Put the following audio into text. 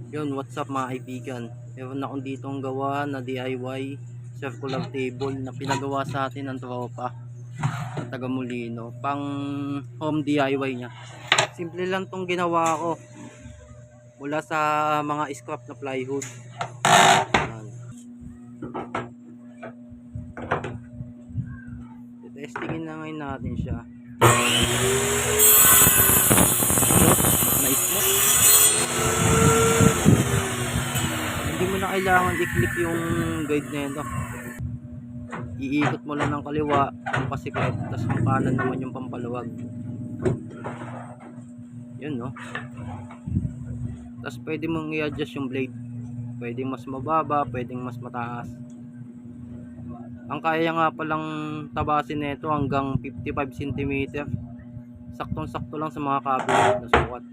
Yun, what's up mga kaibigan? Meron akong ditong gawa na DIY circular table na pinagawa sa atin ng tropa sa taga Molino. Pang home DIY niya. Simple lang tong ginawa ko. Mula sa mga scrap na plywood. Yan. Testingin na ngayon natin siya. Na-smooth. Hindi mo na kailangan i-click yung guide nito. Iikot mo lang ng kaliwa ang pasikip, tapos ang kanan naman yung pampaluwag. Yun, no? Tapos pwede mong i-adjust yung blade. Pwedeng mas mababa, pwedeng mas mataas. Ang kaya nga palang tabasin nito hanggang 55 cm. Saktong-sakto lang sa mga cabinet na sukat.